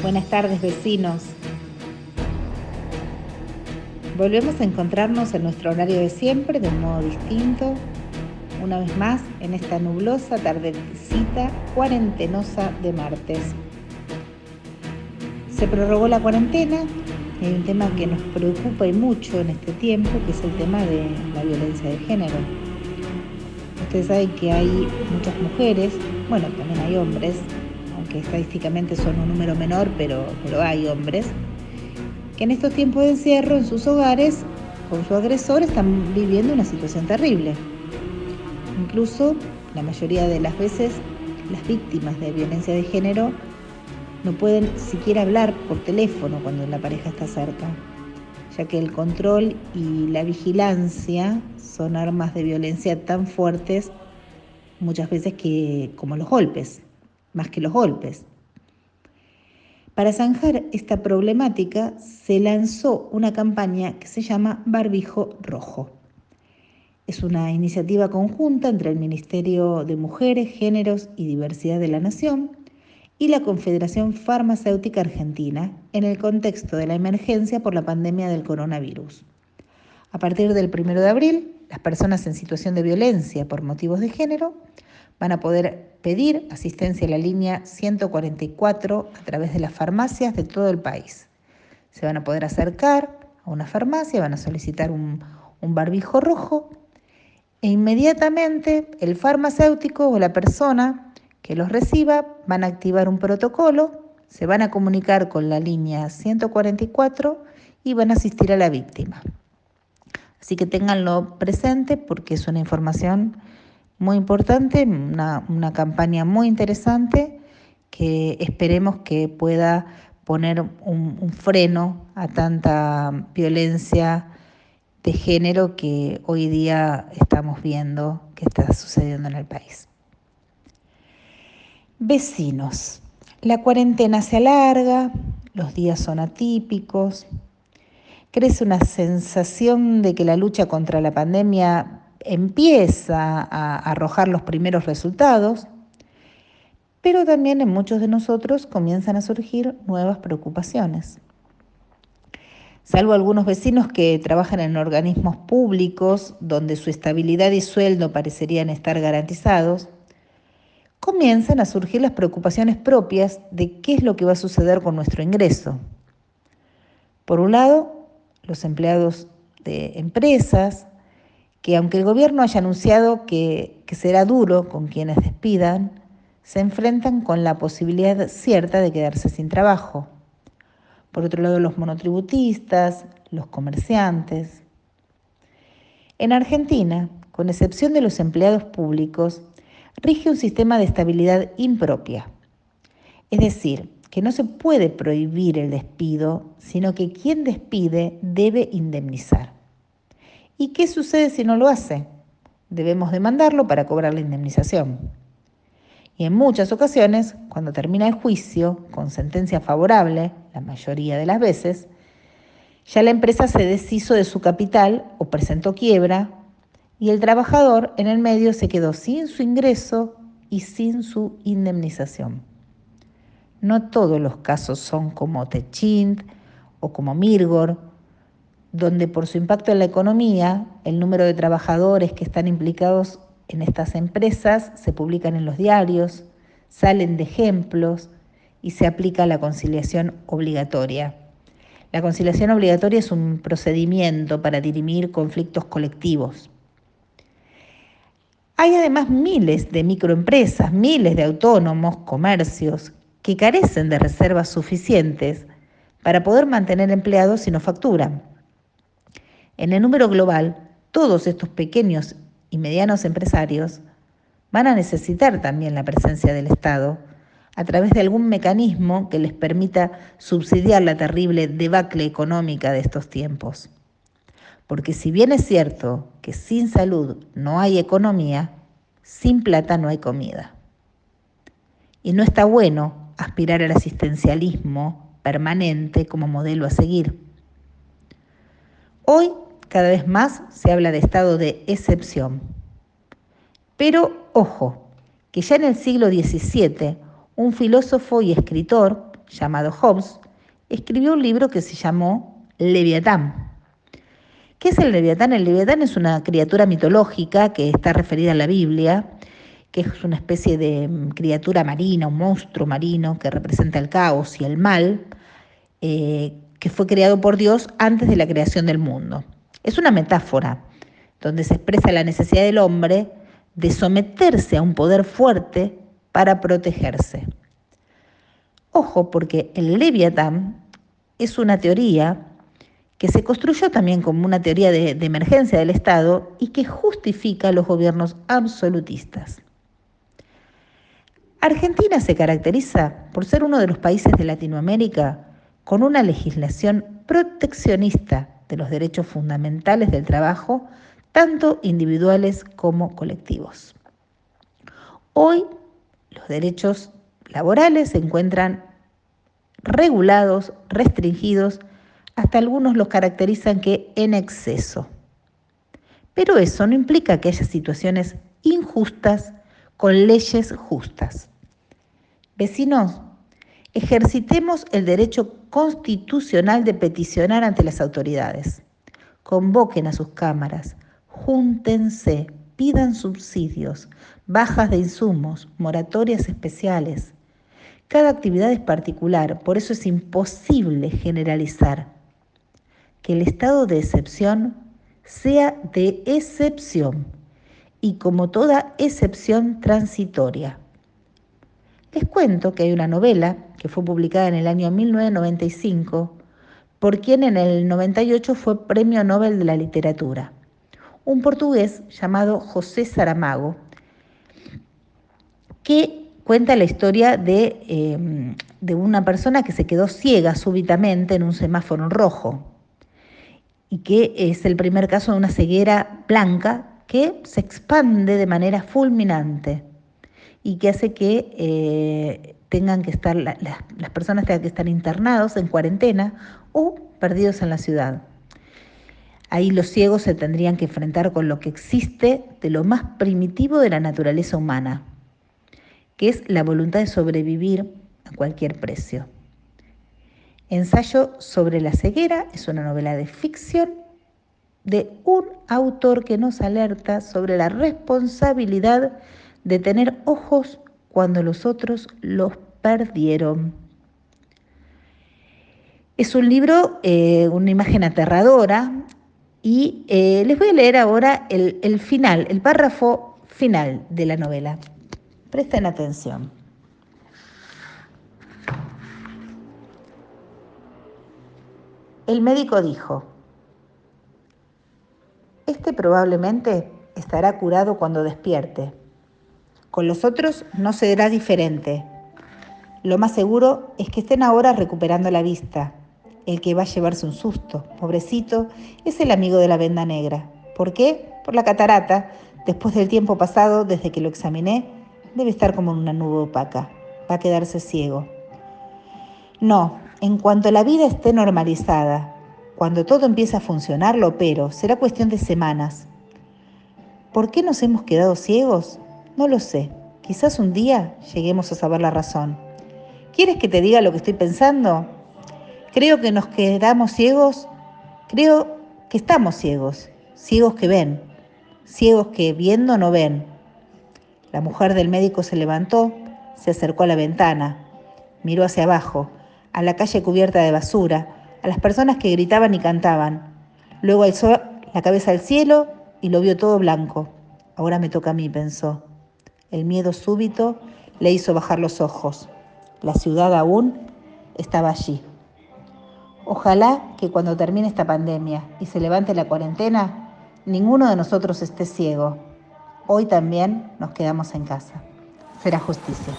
Buenas tardes, vecinos. Volvemos a encontrarnos en nuestro horario de siempre, de un modo distinto, una vez más en esta nublosa tardecita cuarentenosa de martes. Se prorrogó la cuarentena y hay un tema que nos preocupa y mucho en este tiempo, que es el tema de la violencia de género. Ustedes saben que hay muchas mujeres, bueno, también hay hombres, aunque estadísticamente son un número menor, pero hay hombres, que en estos tiempos de encierro en sus hogares con su agresor están viviendo una situación terrible. Incluso la mayoría de las veces las víctimas de violencia de género no pueden siquiera hablar por teléfono cuando la pareja está cerca, ya que el control y la vigilancia son armas de violencia tan fuertes muchas veces como los golpes, más que los golpes. Para zanjar esta problemática se lanzó una campaña que se llama Barbijo Rojo. Es una iniciativa conjunta entre el Ministerio de Mujeres, Géneros y Diversidad de la Nación y la Confederación Farmacéutica Argentina en el contexto de la emergencia por la pandemia del coronavirus. A partir del 1 de abril, las personas en situación de violencia por motivos de género van a poder pedir asistencia a la línea 144 a través de las farmacias de todo el país. Se van a poder acercar a una farmacia, van a solicitar un barbijo rojo e inmediatamente el farmacéutico o la persona que los reciba van a activar un protocolo, se van a comunicar con la línea 144 y van a asistir a la víctima. Así que ténganlo presente porque es una información muy importante, una campaña muy interesante que esperemos que pueda poner un freno a tanta violencia de género que hoy día estamos viendo que está sucediendo en el país. Vecinos, la cuarentena se alarga, los días son atípicos, crece una sensación de que la lucha contra la pandemia empieza a arrojar los primeros resultados, pero también en muchos de nosotros comienzan a surgir nuevas preocupaciones. Salvo algunos vecinos que trabajan en organismos públicos donde su estabilidad y sueldo parecerían estar garantizados, comienzan a surgir las preocupaciones propias de qué es lo que va a suceder con nuestro ingreso. Por un lado, los empleados de empresas, que aunque el gobierno haya anunciado que será duro con quienes despidan, se enfrentan con la posibilidad cierta de quedarse sin trabajo. Por otro lado, los monotributistas, los comerciantes. En Argentina, con excepción de los empleados públicos, rige un sistema de estabilidad impropia. Es decir, que no se puede prohibir el despido, sino que quien despide debe indemnizar. ¿Y qué sucede si no lo hace? Debemos demandarlo para cobrar la indemnización. Y en muchas ocasiones, cuando termina el juicio, con sentencia favorable, la mayoría de las veces, ya la empresa se deshizo de su capital o presentó quiebra y el trabajador en el medio se quedó sin su ingreso y sin su indemnización. No todos los casos son como Techint o como Mirgor, donde por su impacto en la economía, el número de trabajadores que están implicados en estas empresas se publican en los diarios, salen de ejemplos y se aplica la conciliación obligatoria. La conciliación obligatoria es un procedimiento para dirimir conflictos colectivos. Hay además miles de microempresas, miles de autónomos, comercios, que carecen de reservas suficientes para poder mantener empleados si no facturan. En el número global, todos estos pequeños y medianos empresarios van a necesitar también la presencia del Estado a través de algún mecanismo que les permita subsidiar la terrible debacle económica de estos tiempos. Porque si bien es cierto que sin salud no hay economía, sin plata no hay comida. Y no está bueno aspirar al asistencialismo permanente como modelo a seguir. Hoy, cada vez más, se habla de estado de excepción. Pero, ojo, que ya en el siglo XVII, un filósofo y escritor llamado Hobbes, escribió un libro que se llamó Leviatán. ¿Qué es el Leviatán? El Leviatán es una criatura mitológica que está referida en la Biblia, que es una especie de criatura marina, un monstruo marino que representa el caos y el mal, que fue creado por Dios antes de la creación del mundo. Es una metáfora donde se expresa la necesidad del hombre de someterse a un poder fuerte para protegerse. Ojo, porque el Leviatán es una teoría que se construyó también como una teoría de emergencia del Estado y que justifica los gobiernos absolutistas. Argentina se caracteriza por ser uno de los países de Latinoamérica con una legislación proteccionista de los derechos fundamentales del trabajo, tanto individuales como colectivos. Hoy los derechos laborales se encuentran regulados, restringidos, hasta algunos los caracterizan que en exceso. Pero eso no implica que haya situaciones injustas con leyes justas. Vecinos, ejercitemos el derecho constitucional de peticionar ante las autoridades. Convoquen a sus cámaras, júntense, pidan subsidios, bajas de insumos, moratorias especiales. Cada actividad es particular, por eso es imposible generalizar. Que el estado de excepción sea de excepción y como toda excepción transitoria. Les cuento que hay una novela que fue publicada en el año 1995 por quien en el 98 fue Premio Nobel de la Literatura, un portugués llamado José Saramago, que cuenta la historia de una persona que se quedó ciega súbitamente en un semáforo en rojo y que es el primer caso de una ceguera blanca que se expande de manera fulminante y que hace que tengan que estar, las personas tengan que estar internados en cuarentena o perdidos en la ciudad. Ahí los ciegos se tendrían que enfrentar con lo que existe de lo más primitivo de la naturaleza humana, que es la voluntad de sobrevivir a cualquier precio. Ensayo sobre la ceguera es una novela de ficción de un autor que nos alerta sobre la responsabilidad de tener ojos cuando los otros los perdieron. Es un libro, una imagen aterradora, y les voy a leer ahora el final, el párrafo final de la novela. Presten atención. El médico dijo: este probablemente estará curado cuando despierte. Con los otros no será diferente. Lo más seguro es que estén ahora recuperando la vista. El que va a llevarse un susto, pobrecito, es el amigo de la venda negra. ¿Por qué? Por la catarata. Después del tiempo pasado, desde que lo examiné, debe estar como en una nube opaca. Va a quedarse ciego. No, en cuanto la vida esté normalizada, cuando todo empiece a funcionar, lo opero. Será cuestión de semanas. ¿Por qué nos hemos quedado ciegos? No lo sé. Quizás un día lleguemos a saber la razón. ¿Quieres que te diga lo que estoy pensando? Creo que nos quedamos ciegos. Creo que estamos ciegos. Ciegos que ven. Ciegos que viendo no ven. La mujer del médico se levantó, se acercó a la ventana, miró hacia abajo, a la calle cubierta de basura, a las personas que gritaban y cantaban. Luego alzó la cabeza al cielo y lo vio todo blanco. Ahora me toca a mí, pensó. El miedo súbito le hizo bajar los ojos. La ciudad aún estaba allí. Ojalá que cuando termine esta pandemia y se levante la cuarentena, ninguno de nosotros esté ciego. Hoy también nos quedamos en casa. Será justicia.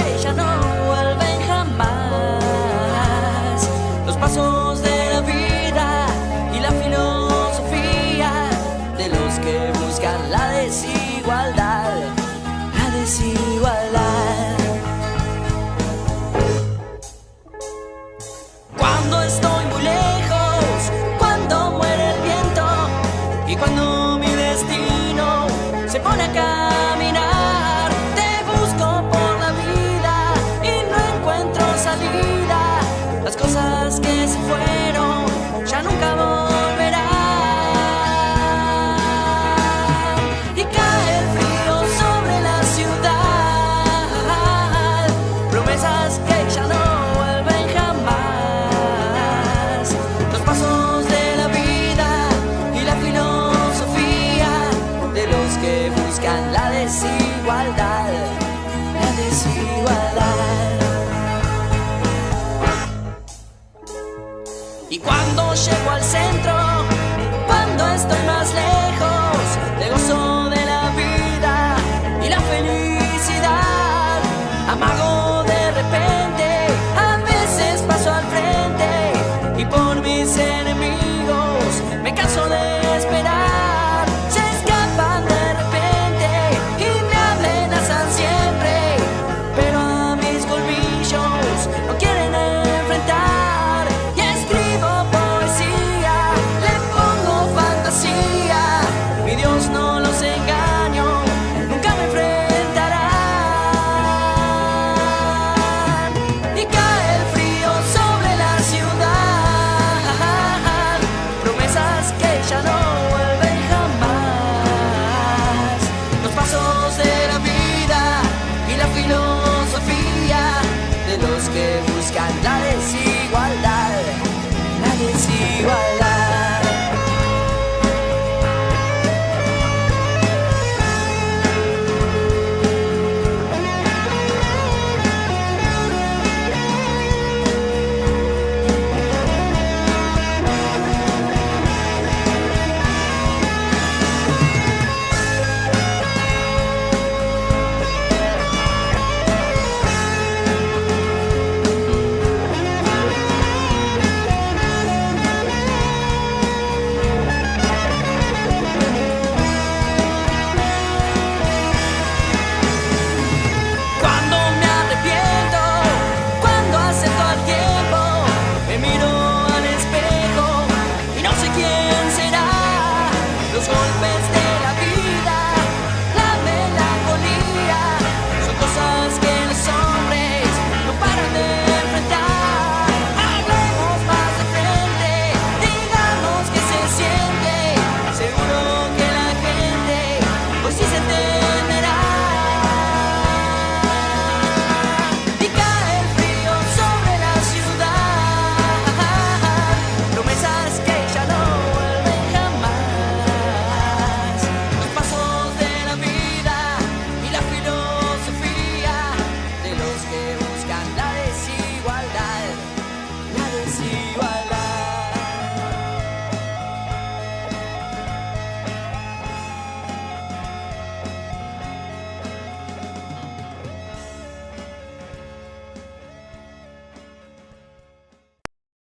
que ya no vuelven jamás. Los pasos de la vida y la filosofía de los que buscan la desigualdad, la desigualdad. Cuando estoy muy lejos, cuando muere el viento y cuando mi destino se pone a caminar, te busco por la vida y no encuentro salida. Las cosas que se fueron ya nunca volverán. Y cae el frío sobre la ciudad, promesas que ya no vuelven jamás. Los pasos de la vida y la filosofía de los que buscan la desigualdad, la desigualdad. Y cuando llego al centro